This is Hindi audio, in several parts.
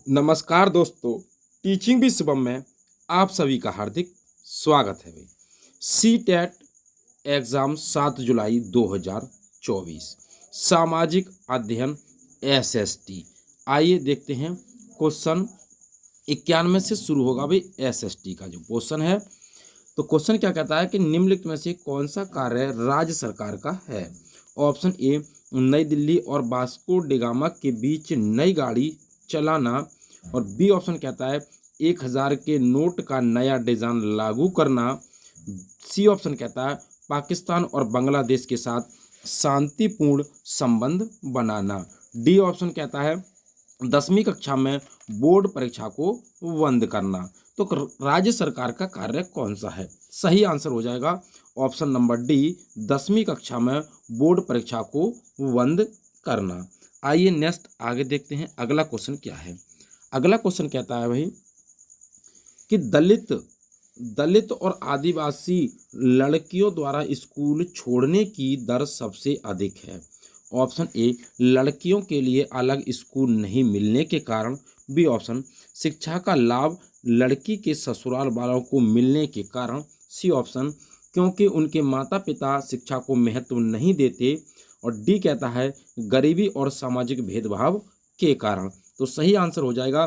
नमस्कार दोस्तों, टीचिंग भी शुभम में आप सभी का हार्दिक स्वागत है भाई। सी टेट एग्ज़ाम 7 जुलाई 2024 सामाजिक अध्ययन एसएसटी। आइए देखते हैं क्वेश्चन 91 से शुरू होगा भाई। एसएसटी का जो क्वेश्चन है, तो क्वेश्चन क्या कहता है कि निम्नलिखित में से कौन सा कार्य राज्य सरकार का है। ऑप्शन ए, नई दिल्ली और वास्को डिगामा के बीच नई गाड़ी चलाना। और बी ऑप्शन कहता है 1000 के नोट का नया डिजाइन लागू करना। सी ऑप्शन कहता है पाकिस्तान और बांग्लादेश के साथ शांतिपूर्ण संबंध बनाना। डी ऑप्शन कहता है 10वीं कक्षा में बोर्ड परीक्षा को बंद करना। तो राज्य सरकार का कार्य कौन सा है? सही आंसर हो जाएगा ऑप्शन नंबर डी, 10वीं कक्षा में बोर्ड परीक्षा को बंद करना। आइए नेक्स्ट आगे देखते हैं, अगला क्वेश्चन क्या है। अगला क्वेश्चन कहता है भाई कि दलित और आदिवासी लड़कियों द्वारा स्कूल छोड़ने की दर सबसे अधिक है। ऑप्शन ए, लड़कियों के लिए अलग स्कूल नहीं मिलने के कारण। बी ऑप्शन, शिक्षा का लाभ लड़की के ससुराल वालों को मिलने के कारण। सी ऑप्शन, क्योंकि उनके माता पिता शिक्षा को महत्व नहीं देते। और डी कहता है गरीबी और सामाजिक भेदभाव के कारण। तो सही आंसर हो जाएगा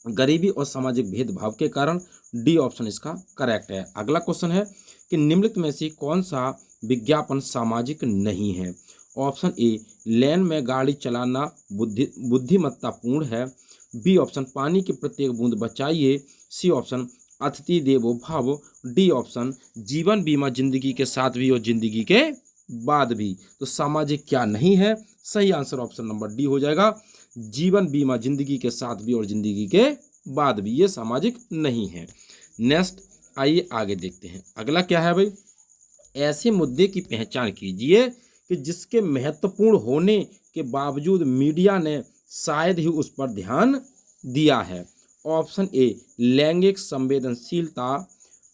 गरीबी और सामाजिक भेदभाव के कारण। डी ऑप्शन इसका करेक्ट है। अगला क्वेश्चन है कि निम्नलिखित में से कौन सा विज्ञापन सामाजिक नहीं है। ऑप्शन ए, लेन में गाड़ी चलाना बुद्धिमत्तापूर्ण है। बी ऑप्शन, पानी की प्रत्येक बूंद बचाइए। सी ऑप्शन, अतिथि देवो भव। डी ऑप्शन, जीवन बीमा जिंदगी के साथ भी और जिंदगी के बाद भी। तो सामाजिक क्या नहीं है? सही आंसर ऑप्शन नंबर डी हो जाएगा, जीवन बीमा जिंदगी के साथ भी और जिंदगी के बाद भी, ये सामाजिक नहीं है। नेक्स्ट आइए आगे देखते हैं, अगला क्या है भाई। ऐसे मुद्दे की पहचान कीजिए कि जिसके महत्वपूर्ण होने के बावजूद मीडिया ने शायद ही उस पर ध्यान दिया है। ऑप्शन ए, लैंगिक संवेदनशीलता।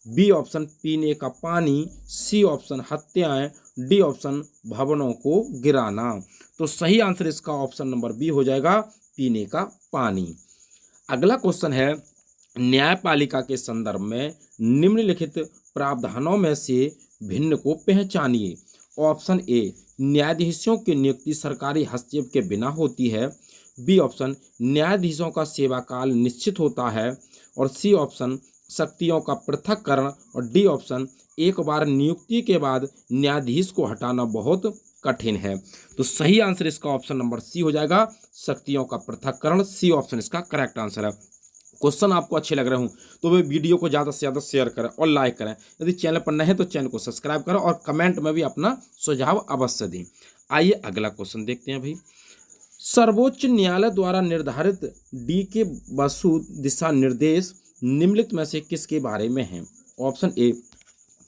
बी ऑप्शन, पीने का पानी। सी ऑप्शन, हत्याएं। डी ऑप्शन, भवनों को गिराना। तो सही आंसर इसका ऑप्शन नंबर बी हो जाएगा, पीने का पानी। अगला क्वेश्चन है, न्यायपालिका के संदर्भ में निम्नलिखित प्रावधानों में से भिन्न को पहचानिए। ऑप्शन ए, न्यायाधीशों की नियुक्ति सरकारी हस्तक्षेप के बिना होती है। बी ऑप्शन, न्यायाधीशों का सेवाकाल निश्चित होता है। और सी ऑप्शन, शक्तियों का पृथक्करण। और डी ऑप्शन, एक बार नियुक्ति के बाद न्यायाधीश को हटाना बहुत कठिन है। तो सही आंसर इसका ऑप्शन नंबर सी हो जाएगा, शक्तियों का पृथक्करण। सी ऑप्शन इसका करेक्ट आंसर है। क्वेश्चन आपको अच्छे लग रहे हो तो वे वीडियो को ज़्यादा से ज़्यादा शेयर करें और लाइक करें। यदि चैनल पर नए हैं तो चैनल को सब्सक्राइब करें और कमेंट में भी अपना सुझाव अवश्य दें। आइए अगला क्वेश्चन देखते हैं भाई। सर्वोच्च न्यायालय द्वारा निर्धारित डी के बसु दिशा निर्देश निम्नलिखित में से किसके बारे में हैं। ऑप्शन ए,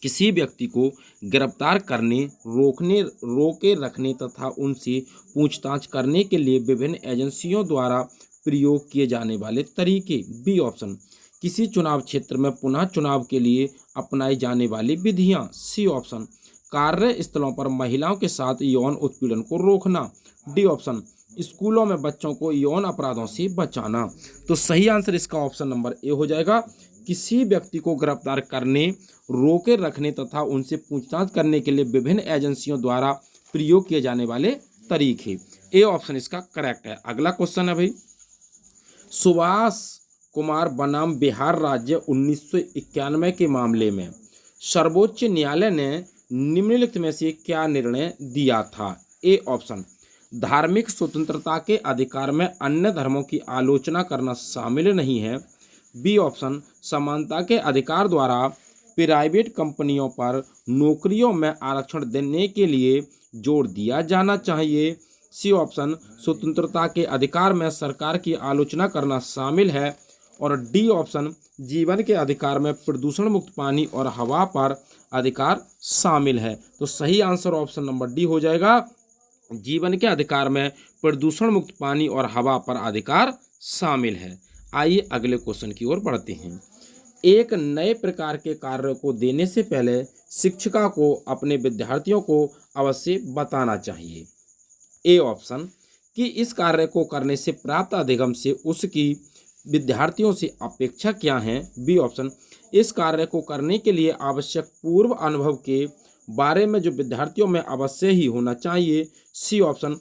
किसी व्यक्ति को गिरफ्तार करने, रोके रखने तथा उनसे पूछताछ करने के लिए विभिन्न एजेंसियों द्वारा प्रयोग किए जाने वाले तरीके। बी ऑप्शन, किसी चुनाव क्षेत्र में पुनः चुनाव के लिए अपनाई जाने वाली विधियां। सी ऑप्शन, कार्यस्थलों पर महिलाओं के साथ यौन उत्पीड़न को रोकना। डी ऑप्शन, स्कूलों में बच्चों को यौन अपराधों से बचाना। तो सही आंसर इसका ऑप्शन नंबर ए हो जाएगा, किसी व्यक्ति को गिरफ्तार करने, रोके रखने तथा उनसे पूछताछ करने के लिए विभिन्न एजेंसियों द्वारा प्रयोग किए जाने वाले तरीके। ए ऑप्शन इसका करेक्ट है। अगला क्वेश्चन है भाई, सुभाष कुमार बनाम बिहार राज्य 1991 के मामले में सर्वोच्च न्यायालय ने निम्नलिखित में से क्या निर्णय दिया था। ए ऑप्शन, धार्मिक स्वतंत्रता के अधिकार में अन्य धर्मों की आलोचना करना शामिल नहीं है। बी ऑप्शन, समानता के अधिकार द्वारा प्राइवेट कंपनियों पर नौकरियों में आरक्षण देने के लिए जोर दिया जाना चाहिए। सी ऑप्शन, स्वतंत्रता के अधिकार में सरकार की आलोचना करना शामिल है। और डी ऑप्शन, जीवन के अधिकार में प्रदूषण मुक्त पानी और हवा पर अधिकार शामिल है। तो सही आंसर ऑप्शन नंबर डी हो जाएगा, जीवन के अधिकार में प्रदूषण मुक्त पानी और हवा पर अधिकार शामिल है। आइए अगले क्वेश्चन की ओर बढ़ते हैं। एक नए प्रकार के कार्य को देने से पहले शिक्षिका को अपने विद्यार्थियों को अवश्य बताना चाहिए। ए ऑप्शन, कि इस कार्य को करने से प्राप्त अधिगम से उसकी विद्यार्थियों से अपेक्षा क्या है? बी ऑप्शन, इस कार्य को करने के लिए आवश्यक पूर्व अनुभव के बारे में जो विद्यार्थियों में अवश्य ही होना चाहिए। सी ऑप्शन,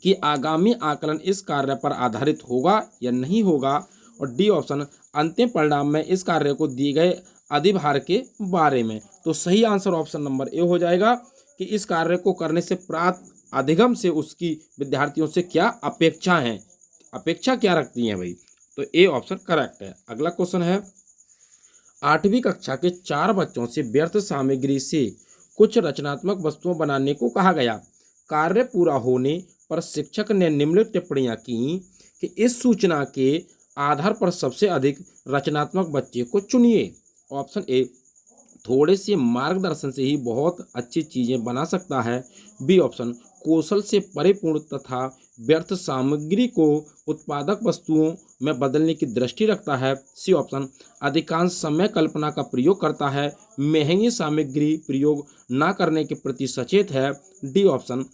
कि आगामी आकलन इस कार्य पर आधारित होगा या नहीं होगा। और डी ऑप्शन, अंतिम परिणाम में इस कार्य को दिए गए अधिभार के बारे में। तो सही आंसर ऑप्शन नंबर ए हो जाएगा कि इस कार्य को करने से प्राप्त अधिगम से उसकी विद्यार्थियों से क्या अपेक्षा है, अपेक्षा क्या रखती हैं भाई। तो ए ऑप्शन करेक्ट है। अगला क्वेश्चन है, 8वीं कक्षा के 4 बच्चों से व्यर्थ सामग्री से कुछ रचनात्मक वस्तुएं बनाने को कहा गया। कार्य पूरा होने पर शिक्षक ने निम्नलिखित टिप्पणियां की कि इस सूचना के आधार पर सबसे अधिक रचनात्मक बच्चे को चुनिए। ऑप्शन ए, थोड़े से मार्गदर्शन से ही बहुत अच्छी चीजें बना सकता है। बी ऑप्शन, कौशल से परिपूर्ण तथा व्यर्थ सामग्री को उत्पादक वस्तुओं में बदलने की दृष्टि रखता है। सी ऑप्शन, अधिकांश समय कल्पना का प्रयोग करता है, महंगी सामग्री प्रयोग न करने के प्रति सचेत है। डी ऑप्शन,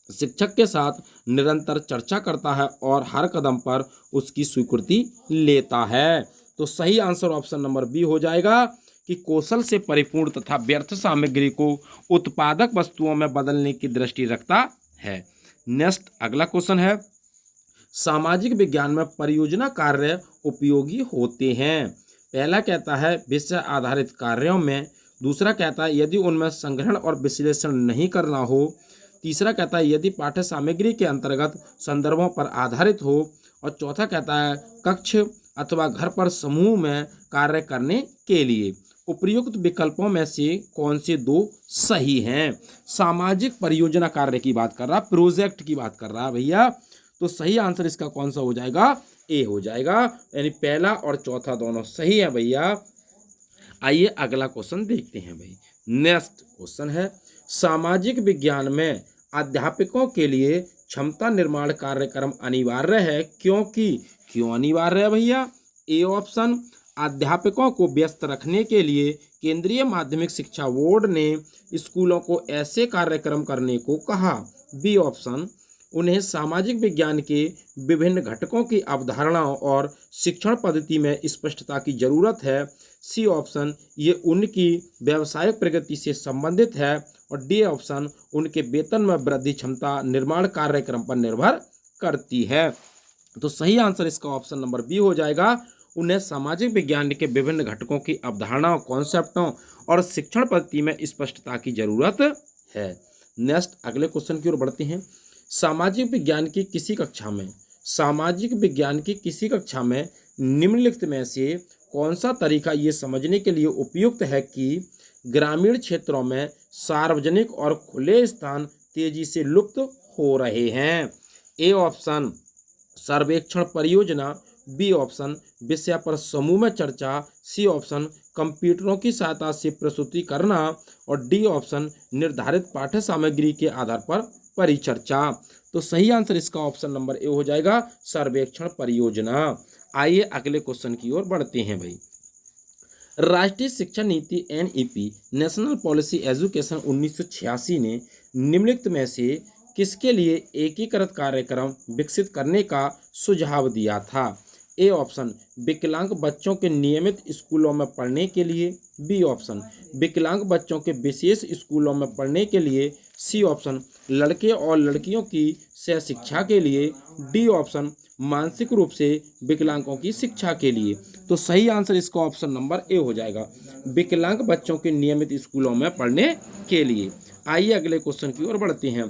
शिक्षक के साथ निरंतर चर्चा करता है और हर कदम पर उसकी स्वीकृति लेता है। तो सही आंसर ऑप्शन नंबर बी हो जाएगा कि कौशल से परिपूर्ण तथा व्यर्थ सामग्री को उत्पादक वस्तुओं में बदलने की दृष्टि रखता है। नेक्स्ट अगला क्वेश्चन है, सामाजिक विज्ञान में परियोजना कार्य उपयोगी होते हैं। पहला कहता है विषय आधारित कार्यों में, दूसरा कहता है यदि उनमें संग्रहण और विश्लेषण नहीं करना हो, तीसरा कहता है यदि पाठ्य सामग्री के अंतर्गत संदर्भों पर आधारित हो, और चौथा कहता है कक्ष अथवा घर पर समूह में कार्य करने के लिए। उपयुक्त विकल्पों में से कौन से दो सही हैं? सामाजिक परियोजना कार्य की बात कर रहा, प्रोजेक्ट की बात कर रहा है भैया। तो सही आंसर इसका कौन सा हो जाएगा? ए हो जाएगा, यानी पहला और चौथा दोनों सही है भैया। आइए अगला क्वेश्चन देखते हैं भाई। नेक्स्ट क्वेश्चन है, सामाजिक विज्ञान में अध्यापकों के लिए क्षमता निर्माण कार्यक्रम अनिवार्य है, क्योंकि क्यों अनिवार्य है भैया? ए ऑप्शन, अध्यापकों को व्यस्त रखने के लिए केंद्रीय माध्यमिक शिक्षा बोर्ड ने स्कूलों को ऐसे कार्यक्रम करने को कहा। बी ऑप्शन, उन्हें सामाजिक विज्ञान के विभिन्न घटकों की अवधारणाओं और शिक्षण पद्धति में स्पष्टता की जरूरत है। सी ऑप्शन, ये उनकी व्यावसायिक प्रगति से संबंधित है। और डी ऑप्शन, उनके वेतन में वृद्धि क्षमता निर्माण कार्यक्रम पर निर्भर करती है। तो सही आंसर इसका ऑप्शन नंबर बी हो जाएगा, उन्हें सामाजिक विज्ञान के विभिन्न घटकों की अवधारणाओं, कॉन्सेप्टों और शिक्षण पद्धति में स्पष्टता की जरूरत है। नेक्स्ट अगले क्वेश्चन की ओर बढ़ते हैं। सामाजिक विज्ञान की किसी कक्षा में निम्नलिखित में से कौन सा तरीका ये समझने के लिए उपयुक्त है कि ग्रामीण क्षेत्रों में सार्वजनिक और खुले स्थान तेजी से लुप्त हो रहे हैं? ए ऑप्शन, सर्वेक्षण परियोजना। बी ऑप्शन, विषय पर समूह में चर्चा। सी ऑप्शन, कंप्यूटरों की सहायता से प्रस्तुति करना। और डी ऑप्शन, निर्धारित पाठ्य सामग्री के आधार पर परिचर्चा। तो सही आंसर इसका ऑप्शन नंबर ए हो जाएगा, सर्वेक्षण परियोजना। आइए अगले क्वेश्चन की ओर बढ़ते हैं भाई। राष्ट्रीय शिक्षा नीति एनईपी, नेशनल पॉलिसी एजुकेशन 1986 ने निम्नलिखित में से किसके लिए एकीकृत कार्यक्रम विकसित करने का सुझाव दिया था? ए ऑप्शन, विकलांग बच्चों के नियमित स्कूलों में पढ़ने के लिए। बी ऑप्शन, विकलांग बच्चों के विशेष स्कूलों में पढ़ने के लिए। सी ऑप्शन, लड़के और लड़कियों की सह शिक्षा के लिए। डी ऑप्शन, मानसिक रूप से विकलांगों की शिक्षा के लिए। तो सही आंसर इसका ऑप्शन नंबर ए हो जाएगा, विकलांग बच्चों के नियमित स्कूलों में पढ़ने के लिए। आइए अगले क्वेश्चन की ओर बढ़ते हैं।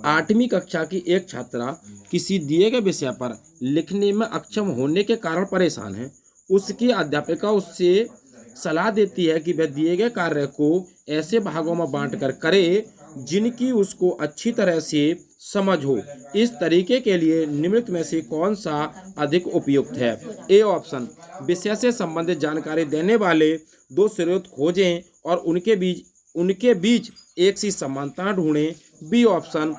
8वीं कक्षा की एक छात्रा किसी दिए गए विषय पर लिखने में अक्षम होने के कारण परेशान है। उसकी अध्यापिका उससे सलाह देती है कि वह दिए गए कार्य को ऐसे भागों में बांटकर करे जिनकी उसको अच्छी तरह से समझ हो। इस तरीके के लिए निम्नलिखित में से कौन सा अधिक उपयुक्त है? ए ऑप्शन, विषय से संबंधित जानकारी देने वाले दो स्रोत खोजें और उनके बीच एक सी समानता ढूंढें। बी ऑप्शन,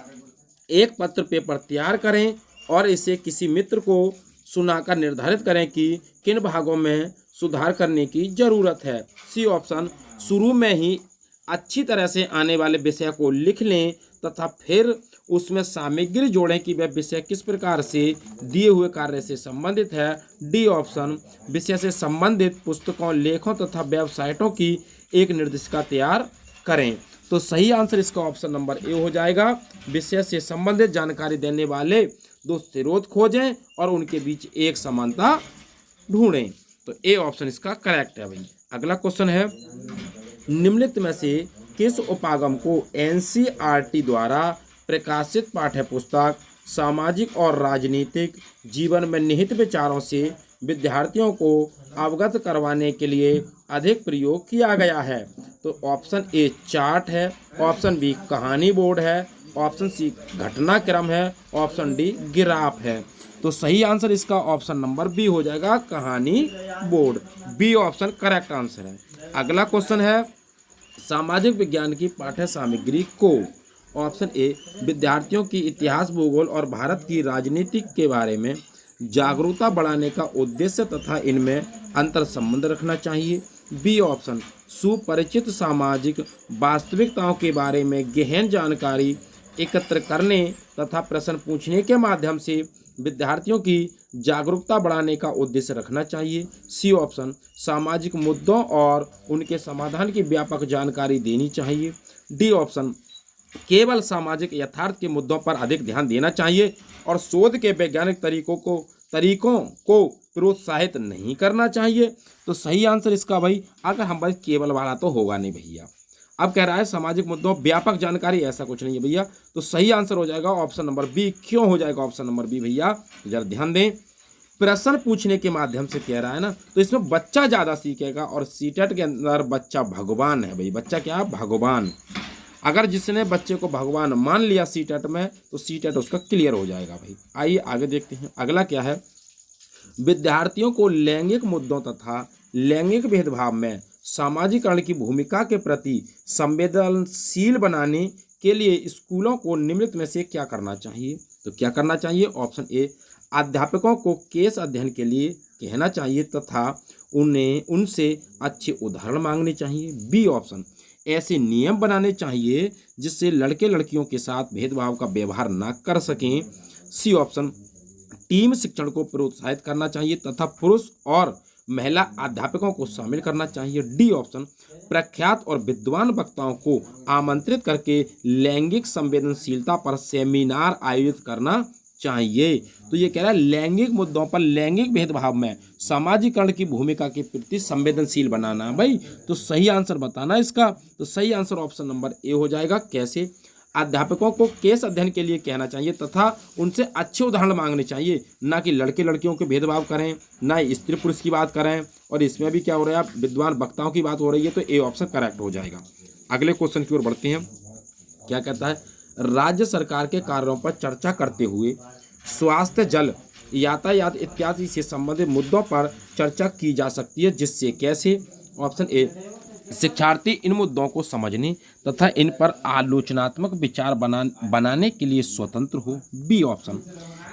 एक पत्र पेपर तैयार करें और इसे किसी मित्र को सुनाकर निर्धारित करें कि किन भागों में सुधार करने की जरूरत है। सी ऑप्शन, शुरू में ही अच्छी तरह से आने वाले विषय को लिख लें तथा फिर उसमें सामग्री जोड़ें कि वह विषय किस प्रकार से दिए हुए कार्य से संबंधित है। डी ऑप्शन, विषय से संबंधित पुस्तकों, लेखों तथा वेबसाइटों की एक निर्देशिका तैयार करें। तो सही आंसर इसका ऑप्शन नंबर ए हो जाएगा। विषय से संबंधित जानकारी देने वाले दो स्रोत खोजें और उनके बीच एक समानता ढूंढें। तो ए ऑप्शन इसका करेक्ट है भाई। अगला क्वेश्चन है, निम्नलिखित में से किस उपागम को एनसीईआरटी द्वारा प्रकाशित पाठ्य पुस्तक सामाजिक और राजनीतिक जीवन में निहित विचारों से विद्यार्थियों को अवगत करवाने के लिए अधिक प्रयोग किया गया है? तो ऑप्शन ए चार्ट है, ऑप्शन बी कहानी बोर्ड है, ऑप्शन सी घटनाक्रम है, ऑप्शन डी ग्राफ है। तो सही आंसर इसका ऑप्शन नंबर बी हो जाएगा, कहानी board. B option correct answer है। अगला क्वेश्चन है, सामाजिक विज्ञान की पाठ्य सामग्री को ऑप्शन ए विद्यार्थियों की इतिहास, भूगोल और भारत की राजनीति के बारे में जागरूकता बढ़ाने का उद्देश्य तथा इनमें अंतर संबंध रखना चाहिए। बी ऑप्शन सुपरिचित सामाजिक वास्तविकताओं के बारे में गहन जानकारी एकत्र करने तथा प्रश्न पूछने के माध्यम से विद्यार्थियों की जागरूकता बढ़ाने का उद्देश्य रखना चाहिए। सी ऑप्शन सामाजिक मुद्दों और उनके समाधान की व्यापक जानकारी देनी चाहिए। डी ऑप्शन केवल सामाजिक यथार्थ के मुद्दों पर अधिक ध्यान देना चाहिए और शोध के वैज्ञानिक तरीकों को प्रोत्साहित नहीं करना चाहिए। तो सही आंसर इसका भाई, अगर हम भाई केवल वाला तो होगा नहीं भैया। अब कह रहा है सामाजिक मुद्दों व्यापक जानकारी, ऐसा कुछ नहीं है भैया। तो सही आंसर हो जाएगा ऑप्शन नंबर बी। क्यों हो जाएगा ऑप्शन नंबर बी भैया? तो जरा ध्यान दें, प्रश्न पूछने के माध्यम से कह रहा है ना, तो इसमें बच्चा ज़्यादा सीखेगा और सीटेट के अंदर बच्चा भगवान है भाई। बच्चा क्या है? भगवान। अगर जिसने बच्चे को भगवान मान लिया सीटेट में, तो सीटेट उसका क्लियर हो जाएगा भाई। आइए आगे देखते हैं। अगला क्या है, विद्यार्थियों को लैंगिक मुद्दों तथा लैंगिक भेदभाव में सामाजिकरण की भूमिका के प्रति संवेदनशील बनाने के लिए स्कूलों को निम्नलिखित में से क्या करना चाहिए? तो क्या करना चाहिए? ऑप्शन ए अध्यापकों को केस अध्ययन के लिए कहना चाहिए तथा उनसे अच्छे उदाहरण मांगने चाहिए। बी ऑप्शन ऐसे नियम बनाने चाहिए जिससे लड़के लड़कियों के साथ भेदभाव का व्यवहार न कर सकें। सी ऑप्शन टीम शिक्षण को प्रोत्साहित करना चाहिए तथा पुरुष और महिला अध्यापकों को शामिल करना चाहिए। डी ऑप्शन प्रख्यात और विद्वान वक्ताओं को आमंत्रित करके लैंगिक संवेदनशीलता पर सेमिनार आयोजित करना चाहिए। तो ये कह रहा है लैंगिक मुद्दों पर लैंगिक भेदभाव में सामाजिकरण की भूमिका के प्रति संवेदनशील बनाना भाई। तो सही आंसर बताना इसका। तो सही आंसर ऑप्शन नंबर ए हो जाएगा। कैसे? अध्यापकों को केस अध्ययन के लिए कहना चाहिए तथा उनसे अच्छे उदाहरण मांगने चाहिए, ना कि लड़के लड़कियों के भेदभाव करें, ना स्त्री पुरुष की बात करें। और इसमें भी क्या हो रहा है, विद्वान वक्ताओं की बात हो रही है। तो ए ऑप्शन करेक्ट हो जाएगा। अगले क्वेश्चन की ओर बढ़ते हैं। क्या कहता है, राज्य सरकार के कार्यों पर चर्चा करते हुए स्वास्थ्य, जल, यातायात इत्यादि से संबंधित मुद्दों पर चर्चा की जा सकती है। जिससे कैसे? ऑप्शन ए शिक्षार्थी इन मुद्दों को समझने तथा इन पर आलोचनात्मक विचार बनाने के लिए स्वतंत्र हो। बी ऑप्शन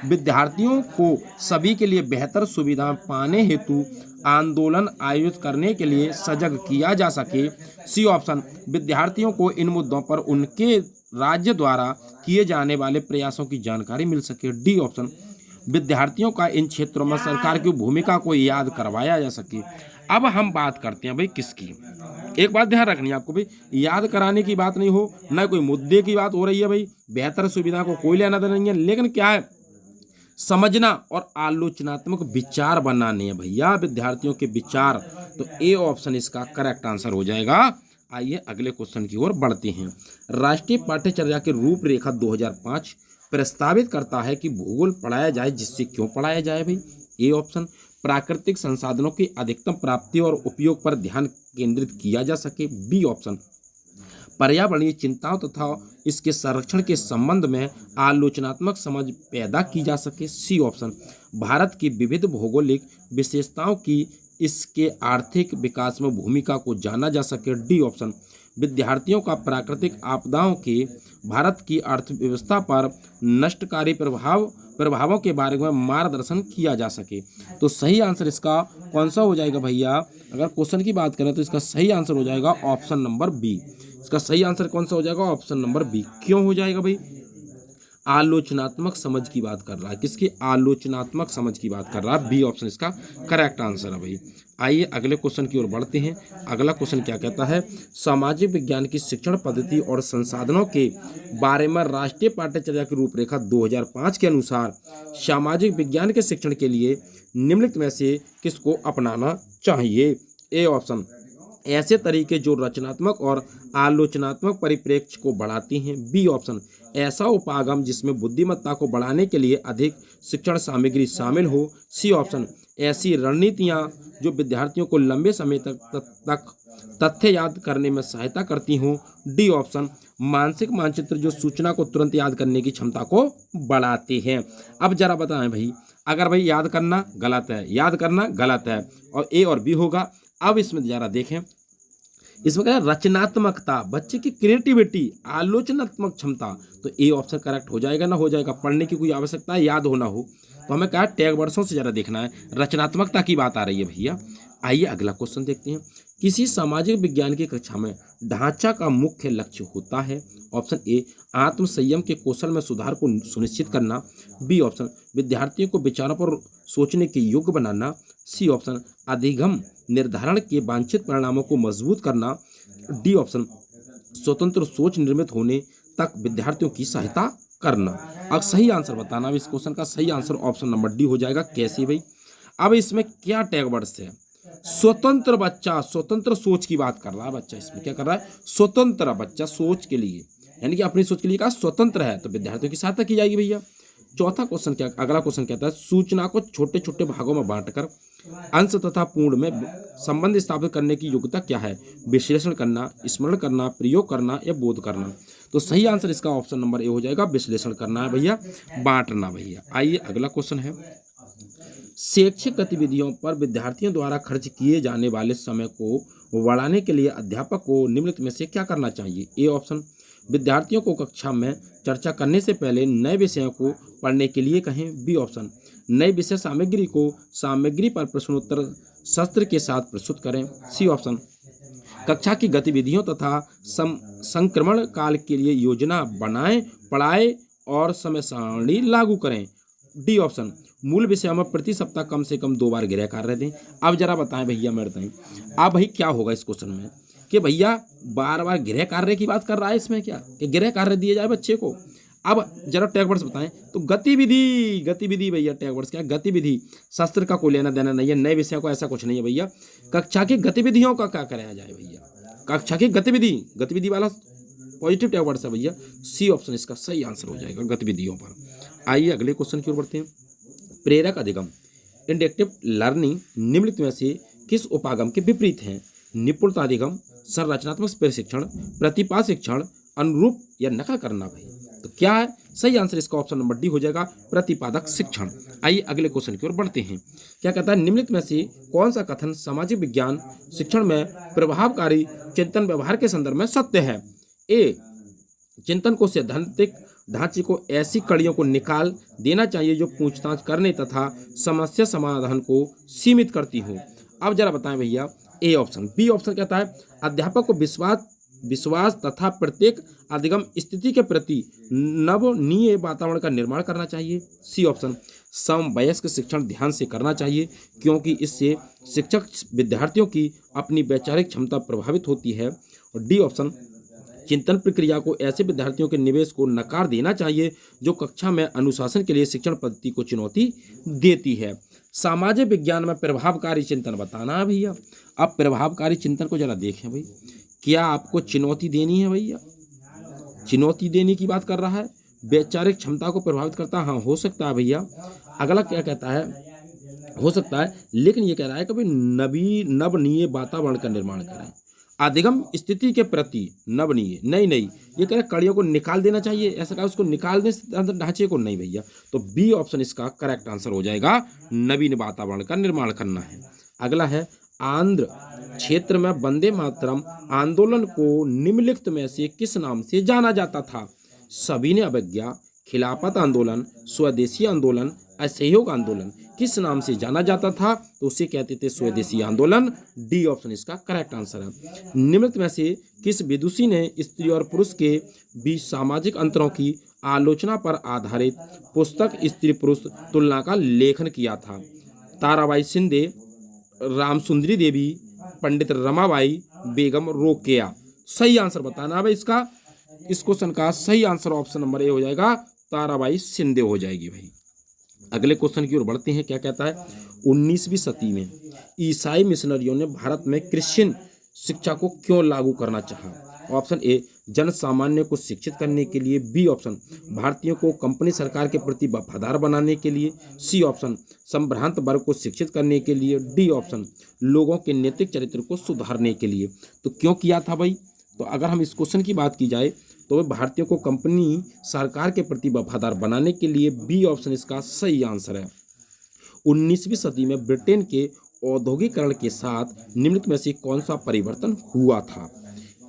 विद्यार्थियों को सभी के लिए बेहतर सुविधा पाने हेतु आंदोलन आयोजित करने के लिए सजग किया जा सके। सी ऑप्शन विद्यार्थियों को इन मुद्दों पर उनके राज्य द्वारा किए जाने वाले प्रयासों की जानकारी मिल सके। डी ऑप्शन विद्यार्थियों का इन क्षेत्रों में सरकार की भूमिका को याद करवाया जा सके। अब हम बात करते हैं भाई किसकी। एक बात ध्यान रखनी है आपको भाई, याद कराने की बात नहीं हो, ना कोई मुद्दे की बात हो रही है भाई। बेहतर सुविधा को कोई लेना देना नहीं है, लेकिन क्या है, समझना और आलोचनात्मक विचार बनाने हैं भैया विद्यार्थियों के विचार। तो ए ऑप्शन इसका करेक्ट आंसर हो जाएगा। आइए अगले क्वेश्चन की ओर बढ़ते हैं। राष्ट्रीय पाठ्यचर्या की रूपरेखा 2005 प्रस्तावित करता है कि भूगोल पढ़ाया जाए, जिससे क्यों पढ़ाया जाए भाई? ए ऑप्शन प्राकृतिक संसाधनों की अधिकतम प्राप्ति और उपयोग पर ध्यान केंद्रित किया जा सके। बी ऑप्शन पर्यावरणीय चिंताओं तथा इसके संरक्षण के संबंध में आलोचनात्मक समझ पैदा की जा सके। सी ऑप्शन भारत की विविध भौगोलिक विशेषताओं की इसके आर्थिक विकास में भूमिका को जाना जा सके। डी ऑप्शन विद्यार्थियों का प्राकृतिक आपदाओं के भारत की अर्थव्यवस्था पर नष्टकारी प्रभावों के बारे में मार्गदर्शन किया जा सके। तो सही आंसर इसका कौन सा हो जाएगा भैया? अगर क्वेश्चन की बात करें तो इसका सही आंसर हो जाएगा ऑप्शन नंबर बी। इसका सही आंसर कौन सा हो जाएगा? Option number B. क्यों हो जाएगा भाई? आलोचनात्मक समझ की बात कर रहा है। किसकी? आलोचनात्मक समझ की बात कर रहा है। बी ऑप्शन इसका करेक्ट आंसर है भाई। आइए अगले क्वेश्चन की ओर बढ़ते हैं। अगला क्वेश्चन क्या कहता है? सामाजिक विज्ञान की शिक्षण पद्धति और संसाधनों के बारे में राष्ट्रीय पाठ्यचर्या की रूपरेखा 2005 के अनुसार सामाजिक विज्ञान के शिक्षण के लिए निम्नलिखित में से किसको अपनाना चाहिए? ए ऑप्शन ऐसे तरीके जो रचनात्मक और आलोचनात्मक परिप्रेक्ष्य को बढ़ाती हैं। बी ऑप्शन ऐसा उपागम जिसमें बुद्धिमत्ता को बढ़ाने के लिए अधिक शिक्षण सामग्री शामिल हो। सी ऑप्शन ऐसी रणनीतियां जो विद्यार्थियों को लंबे समय तक तथ्य याद करने में सहायता करती हों। डी ऑप्शन मानसिक मानचित्र जो सूचना को तुरंत याद करने की क्षमता को बढ़ाते हैं। अब जरा बताएं भाई, अगर भाई याद करना गलत है, याद करना गलत है और ए और बी होगा। अब इसमें जरा देखें, इसमें क्या है? रचनात्मकता, बच्चे की क्रिएटिविटी, आलोचनात्मक क्षमता, तो ए ऑप्शन करेक्ट हो जाएगा ना हो जाएगा। पढ़ने की कोई आवश्यकता है, याद होना हो तो हमें क्या टैग वर्ड्सों से जरा देखना है। रचनात्मकता की बात आ रही है भैया। आइए अगला क्वेश्चन देखते हैं। किसी सामाजिक विज्ञान की कक्षा में ढांचा का मुख्य लक्ष्य होता है। ऑप्शन ए आत्म संयम के कौशल में सुधार को सुनिश्चित करना। बी ऑप्शन विद्यार्थियों को विचारों पर सोचने के योग्य बनाना। सी ऑप्शन अधिगम निर्धारण के वांछित परिणामों को मजबूत करना। डी ऑप्शन स्वतंत्र सोच निर्मित होने तक विद्यार्थियों की सहायता करना। अब सही आंसर बताना। अब इस क्वेश्चन का सही आंसर ऑप्शन नंबर डी हो जाएगा। कैसे भाई? अब इसमें क्या टैग वर्ड्स है? स्वतंत्र बच्चा, स्वतंत्र सोच की बात कर रहा है बच्चा। इसमें क्या कर रहा है? स्वतंत्र बच्चा सोच के लिए, यानी कि अपनी सोच के लिए कहा स्वतंत्र है, तो विद्यार्थियों की सहायता की जाएगी भैया। चौथा क्वेश्चन क्या, अगला क्वेश्चन कहता है सूचना को छोटे छोटे भागों में बांटकर अंश तथा पूर्ण में संबंध स्थापित करने की योग्यता क्या है? विश्लेषण करना, स्मरण करना, प्रयोग करना या बोध करना। तो सही आंसर इसका ऑप्शन नंबर ए हो जाएगा। विश्लेषण करना है भैया, बांटना भैया। आइए अगला क्वेश्चन है, शैक्षिक गतिविधियों पर विद्यार्थियों द्वारा खर्च किए जाने वाले समय को बढ़ाने के लिए अध्यापक को निम्नलिखित में से क्या करना चाहिए? ए ऑप्शन विद्यार्थियों को कक्षा में चर्चा करने से पहले नए विषयों को पढ़ने के लिए कहें। बी ऑप्शन नई विषय सामग्री को सामग्री पर प्रश्नोत्तर सत्र के साथ प्रस्तुत करें। सी ऑप्शन कक्षा की गतिविधियों तथा संक्रमण काल के लिए योजना बनाएं, पढ़ाएं और समय सारणी लागू करें। डी ऑप्शन मूल विषय में प्रति सप्ताह कम से कम 2 बार गृह कार्य दें। अब जरा बताएं भैया, मैं बताएं अब भाई क्या होगा इस क्वेश्चन में कि भैया बार बार गृह कार्य की बात कर रहा है इसमें, क्या कि गृह कार्य दिए जाए बच्चे को। अब जरा टैग वर्ड्स बताएं तो गतिविधि, गतिविधि भैया टैग वर्ड्स क्या है? गतिविधि। शास्त्र का कोई लेना देना नहीं है, नए विषयों को ऐसा कुछ नहीं है भैया। कक्षा की गतिविधियों का क्या कराया जाए भैया? कक्षा की गतिविधि, गतिविधि वाला पॉजिटिव टैग वर्ड्स है भैया। सी ऑप्शन इसका सही आंसर हो जाएगा, गतिविधियों पर। आइए अगले क्वेश्चन की ओर बढ़ते हैं। प्रेरक अधिगम इंडक्टिव लर्निंग निम्नलिखित में से किस उपागम के विपरीत हैं? निपुणता अधिगम, संरचनात्मक प्रशिक्षण, प्रतिपाद शिक्षण, अनुरूप या नकल करना भाई। तो क्या है सही आंसर? इसका ऑप्शन नंबर डी हो जाएगा, प्रतिपादक शिक्षण। आइए अगले क्वेश्चन की ओर बढ़ते हैं। क्या कहता है? निम्नलिखित में से कौन सा कथन सामाजिक विज्ञान शिक्षण में प्रभावकारी चिंतन व्यवहार के संदर्भ में सत्य है? ए चिंतन को सैद्धांतिक ढांचे को ऐसी कड़ियों को निकाल देना चाहिए जो पूछताछ करने तथा समस्या समाधान को सीमित करती हो। अब जरा बताएं भैया ए ऑप्शन। बी ऑप्शन कहता है अध्यापक को विश्वास तथा प्रत्येक अधिगम स्थिति के प्रति नवनीय वातावरण का निर्माण करना चाहिए। सी ऑप्शन समवयस्क शिक्षण ध्यान से करना चाहिए क्योंकि इससे शिक्षक विद्यार्थियों की अपनी वैचारिक क्षमता प्रभावित होती है। और डी ऑप्शन चिंतन प्रक्रिया को ऐसे विद्यार्थियों के निवेश को नकार देना चाहिए जो कक्षा में अनुशासन के लिए शिक्षण पद्धति को चुनौती देती है। सामाजिक विज्ञान में प्रभावकारी चिंतन बताना है भैया। अब प्रभावकारी चिंतन को जरा देखें भाई, क्या आपको चुनौती देनी है भैया? चुनौती देने की बात कर रहा है, वैचारिक क्षमता को प्रभावित करता है। हाँ हो सकता है भैया। अगला क्या कहता है? हो सकता है, लेकिन ये कह रहा है कि भाई नवनीय वातावरण का निर्माण करें। अधिगम स्थिति के प्रति नवनीय नहीं, ये कह रहे कड़ियों को निकाल देना चाहिए, ऐसा कहा उसको निकाल दें ढांचे को, नहीं भैया। तो बी ऑप्शन इसका करेक्ट आंसर हो जाएगा, नवीन वातावरण का निर्माण करना है। अगला है आंध्र क्षेत्र में वंदे मातरम आंदोलन को निम्नलिखित में से किस नाम से जाना जाता था? सभी ने अवज्ञा, खिलाफत आंदोलन, स्वदेशी आंदोलन, असहयोग आंदोलन किस नाम से जाना जाता था? तो उसे कहते थे स्वदेशी आंदोलन। डी ऑप्शन इसका करेक्ट आंसर है। निम्नलिखित में से किस विदुषी ने स्त्री और पुरुष के बीच सामाजिक अंतरों की आलोचना पर आधारित पुस्तक स्त्री पुरुष तुलना का लेखन किया था? ताराबाई शिंदे, रामसुंदरी देवी, पंडित रमाबाई, बेगम रोकेया। सही आंसर बताना है भाई इसका। इस क्वेश्चन का सही आंसर ऑप्शन नंबर ए हो जाएगा, ताराबाई शिंदे हो जाएगी भाई। अगले क्वेश्चन की ओर बढ़ते हैं। क्या कहता है? 19वीं सदी में ईसाई मिशनरियों ने भारत में क्रिश्चियन शिक्षा को क्यों लागू करना चाहा? ऑप्शन ए, जन सामान्य को शिक्षित करने के लिए। बी ऑप्शन, भारतीयों को कंपनी सरकार के प्रति वफादार बनाने के लिए। सी ऑप्शन, संभ्रांत वर्ग को शिक्षित करने के लिए। डी ऑप्शन, लोगों के नैतिक चरित्र को सुधारने के लिए। तो क्यों किया था भाई? तो अगर हम इस क्वेश्चन की बात की जाए तो भारतीयों को कंपनी सरकार के प्रति वफादार बनाने के लिए। बी ऑप्शन इसका सही आंसर है। 19वीं सदी में ब्रिटेन के औद्योगिकरण के साथ निम्नलिखित में से कौन सा परिवर्तन हुआ था?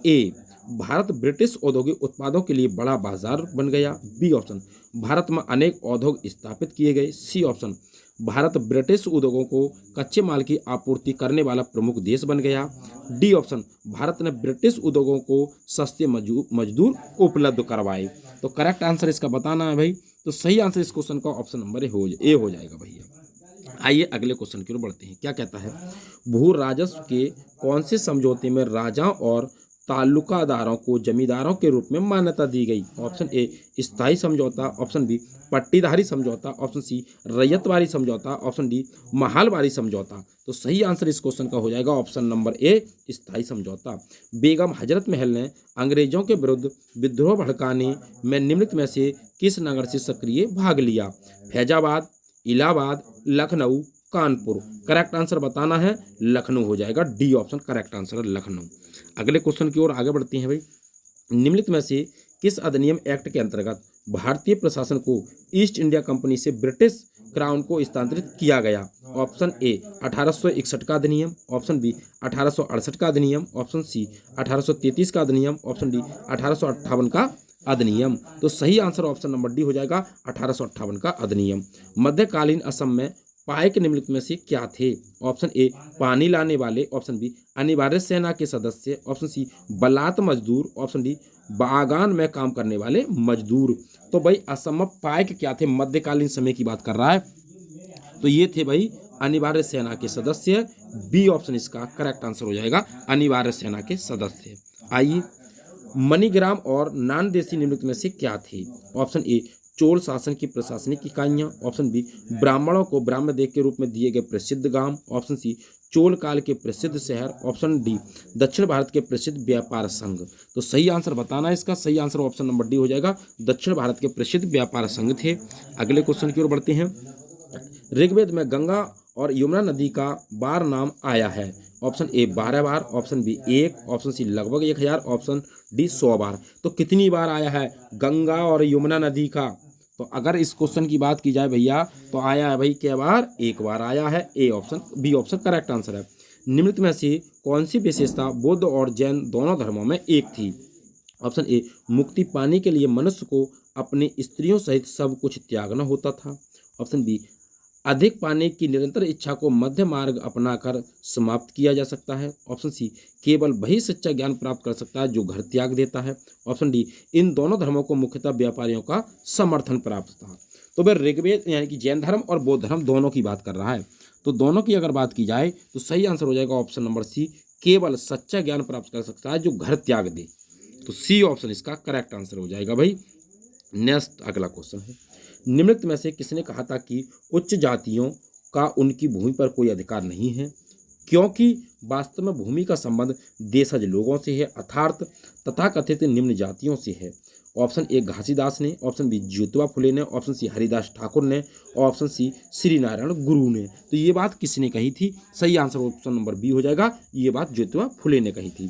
ए, भारत ब्रिटिश औद्योगिक उत्पादों के लिए बड़ा बाजार बन गया। बी ऑप्शन, भारत में अनेक उद्योग स्थापित किए गए। सी ऑप्शन, भारत ब्रिटिश उद्योगों को कच्चे माल की आपूर्ति करने वाला प्रमुख देश बन गया। डी ऑप्शन, भारत ने ब्रिटिश उद्योगों को सस्ते मजदूर उपलब्ध करवाए। तो करेक्ट आंसर इसका बताना है भाई। तो सही आंसर इस क्वेश्चन का ऑप्शन नंबर ए हो जाएगा भैया। आइए अगले क्वेश्चन की ओर बढ़ते हैं। क्या कहता है? भू राजस्व के कौन से समझौते में राजाओं और तालुकादारों को जमींदारों के रूप में मान्यता दी गई? ऑप्शन ए, स्थायी समझौता। ऑप्शन बी, पट्टीदारी समझौता। ऑप्शन सी, रैयतवारी समझौता। ऑप्शन डी, महालवारी समझौता। तो सही आंसर इस क्वेश्चन का हो जाएगा ऑप्शन नंबर ए, स्थायी समझौता। बेगम हजरत महल ने अंग्रेजों के विरुद्ध विद्रोह भड़काने में निम्नलिखित में से किस नगर से सक्रिय भाग लिया? फैजाबाद, इलाहाबाद, लखनऊ, कानपुर। करेक्ट आंसर बताना है, लखनऊ हो जाएगा। डी ऑप्शन करेक्ट आंसर है, लखनऊ। अगले क्वेश्चन की ओर आगे बढ़ते हैं भाई। निम्नलिखित में से किस अधिनियम एक्ट के अंतर्गत भारतीय प्रशासन को ईस्ट इंडिया कंपनी से ब्रिटिश क्राउन को स्थानांतरित किया गया? ऑप्शन ए, 1861 का अधिनियम। ऑप्शन बी, 1868 का अधिनियम। ऑप्शन सी, 1833 का अधिनियम। ऑप्शन डी, 1858 का अधिनियम। तो सही आंसर ऑप्शन नंबर डी हो जाएगा, 1858 का अधिनियम। मध्यकालीन असम में पाइक निम्नलिखित में से क्या थे? ऑप्शन ए, पानी लाने वाले। ऑप्शन बी, अनिवार्य सेना के सदस्य। ऑप्शन सी, बलात मजदूर। ऑप्शन डी, बागान में काम करने वाले मजदूर। तो भाई असम में पाइक क्या थे? मध्यकालीन समय की बात कर रहा है। तो ये थे भाई अनिवार्य सेना के सदस्य। बी ऑप्शन इसका करेक्ट आंसर हो जाएगा, अनिवार्य सेना के सदस्य। आइए, मणिग्राम और नानदेशी निम्नलिखित में से क्या थे? ऑप्शन ए, चोल शासन की प्रशासनिक इकाइयां। ऑप्शन बी, ब्राह्मणों को ब्राह्मदेव के रूप में दिए गए प्रसिद्ध गांव। ऑप्शन सी, चोल काल के प्रसिद्ध शहर। ऑप्शन डी, दक्षिण भारत के प्रसिद्ध व्यापार संघ। तो सही आंसर बताना है इसका। सही आंसर ऑप्शन नंबर डी हो जाएगा, दक्षिण भारत के प्रसिद्ध व्यापार संघ थे। अगले क्वेश्चन की ओर बढ़ते हैं। ऋग्वेद में गंगा और यमुना नदी का बार नाम आया है? ऑप्शन ए, 12 बार। Option B, 1। ऑप्शन सी, लगभग 1000। ऑप्शन डी, 100 बार। तो कितनी बार आया है गंगा और यमुना नदी का? तो अगर इस क्वेश्चन की बात की जाए भैया तो आया है भाई क्या बार? 1 बार आया है। A option, B option correct answer है। निम्नलिखित में से कौन सी विशेषता बौद्ध और जैन दोनों धर्मों में एक थी? ऑप्शन ए, मुक्ति पाने के लिए मनुष्य को अपनी स्त्रियों सहित सब कुछ त्यागना होता था। ऑप्शन बी, अधिक पाने की निरंतर इच्छा को मध्य मार्ग अपनाकर समाप्त किया जा सकता है। ऑप्शन सी, केवल वही सच्चा ज्ञान प्राप्त कर सकता है जो घर त्याग देता है। ऑप्शन डी, इन दोनों धर्मों को मुख्यतः व्यापारियों का समर्थन प्राप्त था। तो वह ऋग्वेद यानी कि जैन धर्म और बौद्ध धर्म दोनों की बात कर रहा है। तो दोनों की अगर बात की जाए तो सही आंसर हो जाएगा ऑप्शन नंबर सी, केवल सच्चा ज्ञान प्राप्त कर सकता है जो घर त्याग दे। तो सी ऑप्शन इसका करेक्ट आंसर हो जाएगा भाई। नेक्स्ट अगला क्वेश्चन है, निम्नलिखित में से किसने कहा था कि उच्च जातियों का उनकी भूमि पर कोई अधिकार नहीं है? क्योंकि वास्तव में भूमि का संबंध देशज लोगों से है, अर्थात तथाकथित निम्न जातियों से है। ऑप्शन ए, घासीदास ने। ऑप्शन बी, ज्योतिबा फुले ने। ऑप्शन सी, हरिदास ठाकुर ने। ऑप्शन सी, श्री नारायण गुरु ने। तो ये बात किसने कही थी? सही आंसर ऑप्शन नंबर बी हो जाएगा, ये बात ज्योतिबा फुले ने कही थी।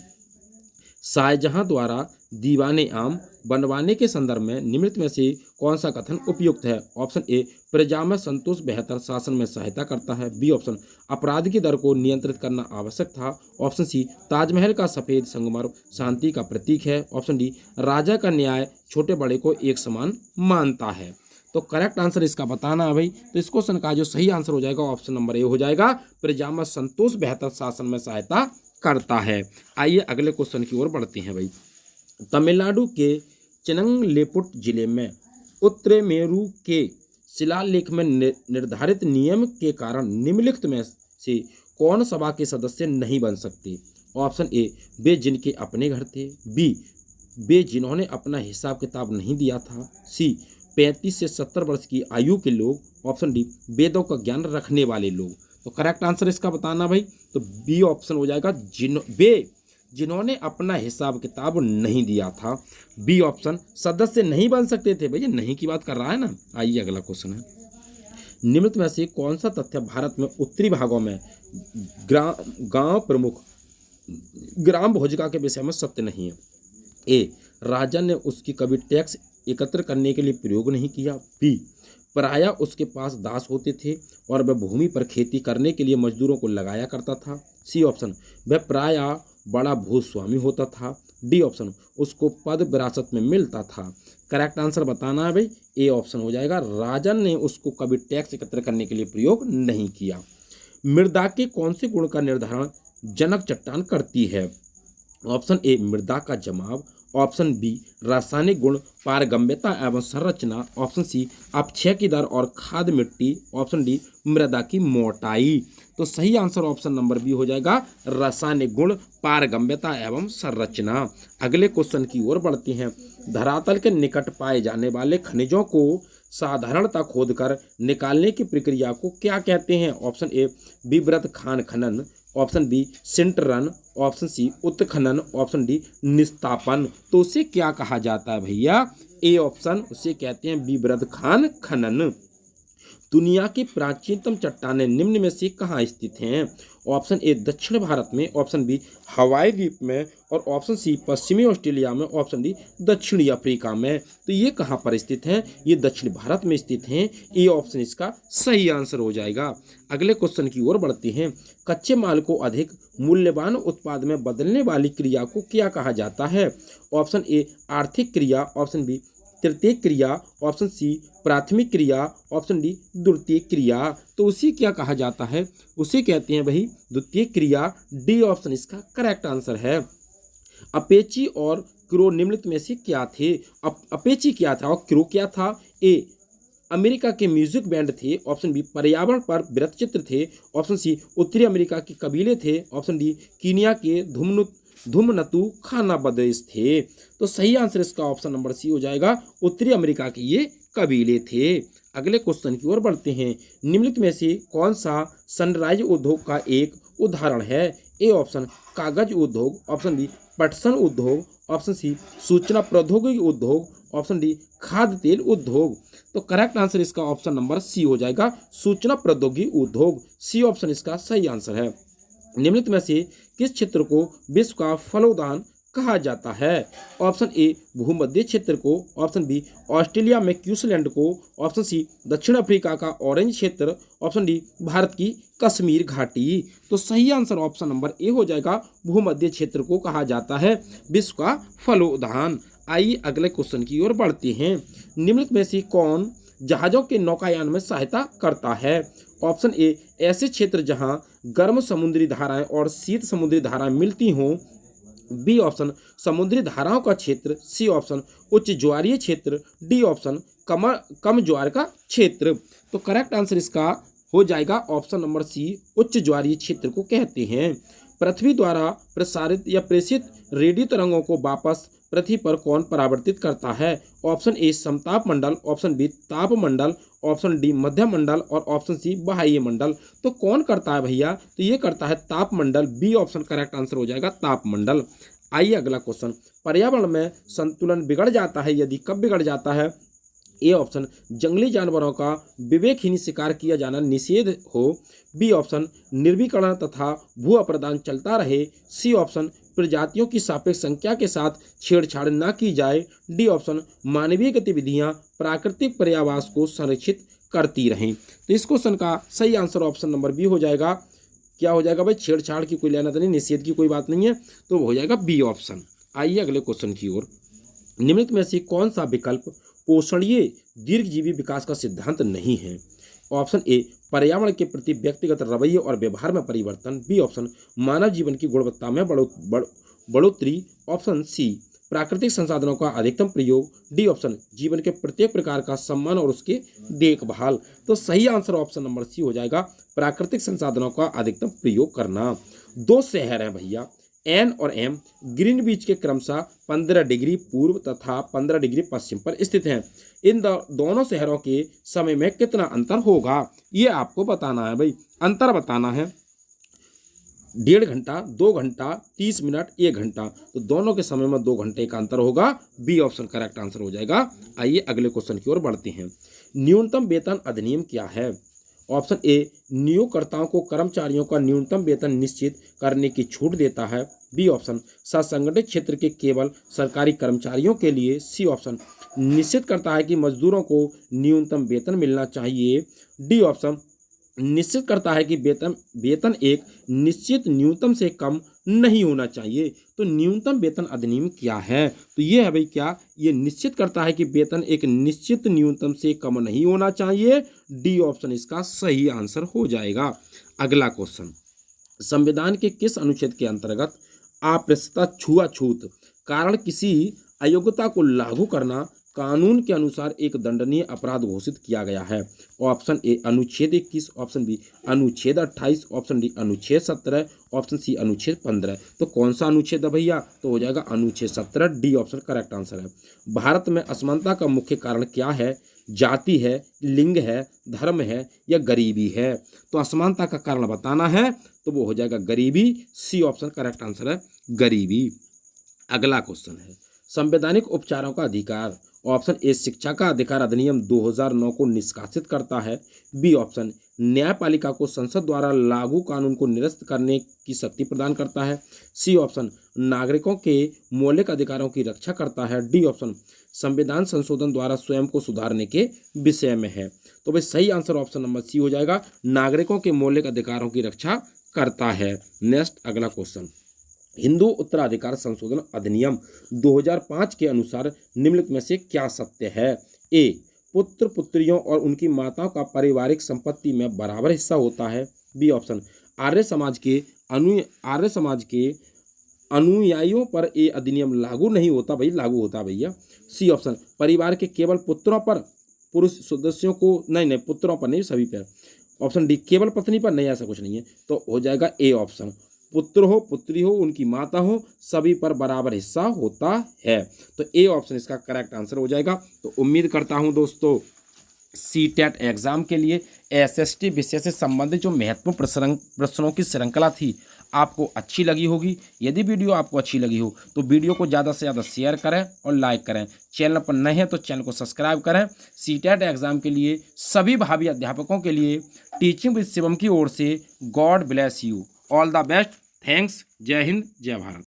शाहजहां द्वारा दीवाने आम बनवाने के संदर्भ में निम्नलिखित में से कौन सा कथन उपयुक्त है? ऑप्शन ए, प्रजा में संतोष बेहतर शासन में सहायता करता है। बी ऑप्शन, अपराध की दर को नियंत्रित करना आवश्यक था। ऑप्शन सी, ताजमहल का सफेद संगमरमर शांति का प्रतीक है। ऑप्शन डी, राजा का न्याय छोटे बड़े को एक समान मानता है। तो करेक्ट आंसर इसका बताना है भाई। तो इस क्वेश्चन का जो सही आंसर हो जाएगा ऑप्शन नंबर ए हो जाएगा, प्रजा में संतोष बेहतर शासन में सहायता करता है। आइए अगले क्वेश्चन की ओर बढ़ते हैं भाई। तमिलनाडु के चेंगलपट्टू जिले में उत्तरमेरु के शिलालेख में निर्धारित नियम के कारण निम्नलिखित में से कौन सभा के सदस्य नहीं बन सकते? ऑप्शन ए, वे जिनके अपने घर थे। बी, वे जिन्होंने अपना हिसाब किताब नहीं दिया था। सी, 35 से 70 वर्ष की आयु के लोग। ऑप्शन डी, वेदों का ज्ञान रखने वाले लोग। तो करेक्ट आंसर इसका बताना भाई, तो बी ऑप्शन हो जाएगा, वे जिन्होंने अपना हिसाब किताब नहीं दिया था। बी ऑप्शन, सदस्य नहीं बन सकते थे। भैया नहीं की बात कर रहा है ना। आइए अगला क्वेश्चन है, निम्नलिखित में से कौन सा तथ्य भारत में उत्तरी भागों में गांव प्रमुख ग्राम भोजिका के विषय में सत्य नहीं है? ए, राजा ने उसकी कभी टैक्स एकत्र करने के लिए प्रयोग नहीं किया। बी, प्रायः उसके पास दास होते थे और वह भूमि पर खेती करने के लिए मजदूरों को लगाया करता था। सी ऑप्शन, वह प्रायः बड़ा भूस्वामी होता था। डी ऑप्शन, उसको पद विरासत में मिलता था। करेक्ट आंसर बताना है भाई, ए ऑप्शन हो जाएगा, राजा ने उसको कभी टैक्स एकत्र करने के लिए प्रयोग नहीं किया। मृदा के कौन से गुण का निर्धारण जनक चट्टान करती है? ऑप्शन ए, मृदा का जमाव। ऑप्शन बी, रासायनिक गुण, पारगम्यता एवं संरचना। ऑप्शन सी, अपक्षय की दर और खाद मिट्टी। ऑप्शन डी, मृदा की मोटाई। तो सही आंसर ऑप्शन नंबर बी हो जाएगा, रासायनिक गुण, पारगम्यता एवं संरचना। अगले क्वेश्चन की ओर बढ़ते हैं, धरातल के निकट पाए जाने वाले खनिजों को साधारणतः खोदकर निकालने की प्रक्रिया को क्या कहते हैं? ऑप्शन ए, विवृत खान खनन। ऑप्शन बी, सिंटरन। ऑप्शन सी, उत्खनन। ऑप्शन डी, निस्तापन। तो उसे क्या कहा जाता है भैया? ए ऑप्शन, उसे कहते हैं विवृत खान खनन। दुनिया की प्राचीनतम चट्टानें निम्न में से कहाँ स्थित हैं? ऑप्शन ए, दक्षिण भारत में। ऑप्शन बी, हवाई द्वीप में। और ऑप्शन सी, पश्चिमी ऑस्ट्रेलिया में। ऑप्शन डी, दक्षिणी अफ्रीका में। तो ये कहाँ पर स्थित हैं? ये दक्षिण भारत में स्थित हैं। ए ऑप्शन इसका सही आंसर हो जाएगा। अगले क्वेश्चन की ओर बढ़ते हैं, कच्चे माल को अधिक मूल्यवान उत्पाद में बदलने वाली क्रिया को क्या कहा जाता है? ऑप्शन ए, आर्थिक क्रिया। ऑप्शन बी, तृतीयक क्रिया। ऑप्शन सी, प्राथमिक क्रिया। ऑप्शन डी, द्वितीयक क्रिया। तो उसे क्या कहा जाता है? उसे कहते हैं भाई द्वितीयक क्रिया। डी ऑप्शन इसका करेक्ट आंसर है। अपेची और क्रो निम्नलिखित में से क्या थे? अपेची क्या था और क्रो क्या था? ए, अमेरिका के म्यूजिक बैंड थे। ऑप्शन बी, पर्यावरण पर वृत्तचित्र थे। ऑप्शन सी, उत्तरी अमेरिका के कबीले थे। ऑप्शन डी, कीनिया के धुमनतु खाना बदेश थे। तो सही आंसर इसका ऑप्शन नंबर सी हो जाएगा, उत्तरी अमेरिका के ये कबीले थे। अगले क्वेश्चन की ओर बढ़ते हैं, निम्नलिखित में से कौन सा सनराइज उद्योग का एक उदाहरण है? ए ऑप्शन, कागज उद्योग। ऑप्शन बी, पटसन उद्योग। ऑप्शन सी, सूचना प्रौद्योगिकी उद्योग। ऑप्शन डी, खाद्य तेल उद्योग। तो करेक्ट आंसर इसका ऑप्शन नंबर सी हो जाएगा, सूचना प्रौद्योगिकी उद्योग। सी ऑप्शन इसका सही आंसर है। निम्नलिखित में से किस क्षेत्र को विश्व का फलोद्यान कहा जाता है? ऑप्शन ए, भूमध्य क्षेत्र को। ऑप्शन बी, ऑस्ट्रेलिया में क्वींसलैंड को। ऑप्शन सी, दक्षिण अफ्रीका का ऑरेंज क्षेत्र। ऑप्शन डी, भारत की कश्मीर घाटी। तो सही आंसर ऑप्शन नंबर ए हो जाएगा, भूमध्य क्षेत्र को कहा जाता है विश्व का फलोद्यान। आइए अगले क्वेश्चन की ओर बढ़ते हैं, निम्नलिखित में से कौन जहाजों के नौकायान में सहायता करता है? ऑप्शन ए, ऐसे क्षेत्र जहां गर्म समुद्री धाराएं और शीत समुद्री धाराएं मिलती हों। बी ऑप्शन, समुद्री धाराओं का क्षेत्र। सी ऑप्शन, उच्च ज्वारीय क्षेत्र। डी ऑप्शन, कम ज्वार का क्षेत्र। तो करेक्ट आंसर इसका हो जाएगा ऑप्शन नंबर सी, उच्च ज्वारीय क्षेत्र को कहते हैं। पृथ्वी द्वारा प्रसारित या प्रेषित रेडियो तरंगों को वापस पृथ्वी पर कौन परावर्तित करता है? ऑप्शन ए, समताप मंडल। ऑप्शन बी, ताप मंडल। ऑप्शन डी, मध्य मंडल। और ऑप्शन सी, बाह्य मंडल। तो कौन करता है भैया? तो ये करता है ताप मंडल। बी ऑप्शन करेक्ट आंसर हो जाएगा, ताप मंडल। आइए अगला क्वेश्चन, पर्यावरण में संतुलन बिगड़ जाता है, यदि कब बिगड़ जाता है? ए ऑप्शन, जंगली जानवरों का विवेकहीन शिकार किया जाना निषेध हो। बी ऑप्शन, निर्वीकरण तथा भू अपरदान चलता रहे। सी ऑप्शन, प्रजातियों की सापेक्ष संख्या के साथ छेड़छाड़ न की जाए। डी ऑप्शन, मानवीय गतिविधियां प्राकृतिक पर्यावास को संरक्षित करती रहें। तो इस क्वेश्चन का सही आंसर ऑप्शन नंबर बी हो जाएगा। क्या हो जाएगा भाई? छेड़छाड़ की कोई लेना तो नहीं, निषेध की कोई बात नहीं है, तो हो जाएगा बी ऑप्शन। आइए अगले क्वेश्चन की ओर, निम्नलिखित में से कौन सा विकल्प पोषणीय दीर्घजीवी विकास का सिद्धांत नहीं है? ऑप्शन ए, पर्यावरण के प्रति व्यक्तिगत रवैये और व्यवहार में परिवर्तन। बी ऑप्शन, मानव जीवन की गुणवत्ता में बढ़ोतरी। ऑप्शन सी, प्राकृतिक संसाधनों का अधिकतम प्रयोग, डी ऑप्शन जीवन के प्रत्येक प्रकार का सम्मान और उसकी देखभाल। तो सही आंसर ऑप्शन नंबर सी हो जाएगा, प्राकृतिक संसाधनों का अधिकतम प्रयोग करना। दो शहर हैं भैया, एन और एम, ग्रीनविच के क्रमशः 15 डिग्री पूर्व तथा 15 डिग्री पश्चिम पर स्थित हैं। इन दोनों शहरों के समय में कितना अंतर होगा, ये आपको बताना है भाई। अंतर बताना है, 1.5 घंटा, 2 घंटा, 30 मिनट, 1 घंटा। तो दोनों के समय में 2 घंटे का अंतर होगा, बी ऑप्शन करेक्ट आंसर हो जाएगा। आइए अगले क्वेश्चन की ओर बढ़ते हैं। न्यूनतम वेतन अधिनियम क्या है? ऑप्शन ए, नियोक्ताओं को कर्मचारियों का न्यूनतम वेतन निश्चित करने की छूट देता है। बी ऑप्शन, असंगठित क्षेत्र के केवल सरकारी कर्मचारियों के लिए। सी ऑप्शन, निश्चित करता है कि मजदूरों को न्यूनतम वेतन मिलना चाहिए। डी ऑप्शन, निश्चित करता है कि वेतन एक निश्चित न्यूनतम से कम नहीं होना चाहिए। तो न्यूनतम वेतन अधिनियम क्या है? तो ये है भाई क्या, ये निश्चित करता है कि वेतन एक निश्चित न्यूनतम से कम नहीं होना चाहिए। डी ऑप्शन इसका सही आंसर हो जाएगा। अगला क्वेश्चन, संविधान के किस अनुच्छेद के अंतर्गत अप्रस्तुता छुआछूत कारण किसी अयोग्यता को लागू करना कानून के अनुसार एक दंडनीय अपराध घोषित किया गया है? ऑप्शन ए, अनुच्छेद 21, ऑप्शन बी अनुच्छेद 28, ऑप्शन डी अनुच्छेद 17, ऑप्शन सी अनुच्छेद 15। तो कौन सा अनुच्छेद है भैया? तो हो जाएगा अनुच्छेद 17, डी ऑप्शन करेक्ट आंसर है। भारत में असमानता का मुख्य कारण क्या है? जाति है, लिंग है, धर्म है या गरीबी है? तो असमानता का कारण बताना है, तो वो हो जाएगा गरीबी। सी ऑप्शन करेक्ट आंसर है, गरीबी। अगला क्वेश्चन है, संवैधानिक उपचारों का अधिकार। ऑप्शन ए, शिक्षा का अधिकार अधिनियम 2009 को निष्कासित करता है। बी ऑप्शन, न्यायपालिका को संसद द्वारा लागू कानून को निरस्त करने की शक्ति प्रदान करता है। सी ऑप्शन, नागरिकों के मौलिक अधिकारों की रक्षा करता है। डी ऑप्शन, संविधान संशोधन द्वारा स्वयं को सुधारने के विषय में है। तो भाई सही आंसर ऑप्शन नंबर सी हो जाएगा, नागरिकों के मौलिक अधिकारों की रक्षा करता है। नेक्स्ट अगला क्वेश्चन, हिंदू उत्तराधिकार संशोधन अधिनियम 2005 के अनुसार निम्नलिखित में से क्या सत्य है? ए, पुत्र पुत्रियों और उनकी माताओं का पारिवारिक संपत्ति में बराबर हिस्सा होता है। बी ऑप्शन, आर्य समाज के अनुयायियों पर ये अधिनियम लागू नहीं होता भाई, लागू होता भैया। सी ऑप्शन, परिवार के केवल पुत्रों पर, पुरुष सदस्यों को नहीं, पुत्रों पर नहीं, सभी पर। ऑप्शन डी, केवल पत्नी पर नहीं, ऐसा कुछ नहीं है। तो हो जाएगा ए ऑप्शन, पुत्र हो, पुत्री हो, उनकी माता हो, सभी पर बराबर हिस्सा होता है। तो ए ऑप्शन इसका करेक्ट आंसर हो जाएगा। तो उम्मीद करता हूं दोस्तों सीटेट एग्जाम के लिए एसएसटी विषय से संबंधित जो महत्वपूर्ण प्रश्नों की श्रृंखला थी आपको अच्छी लगी होगी। यदि वीडियो आपको अच्छी लगी हो तो वीडियो को ज़्यादा से ज़्यादा शेयर करें और लाइक करें। चैनल पर नए हैं तो चैनल को सब्सक्राइब करें। सीटेट एग्जाम के लिए सभी भावी अध्यापकों के लिए टीचिंग विद शिवम की ओर से God bless you, all the best, thanks, जय हिंद, जय भारत।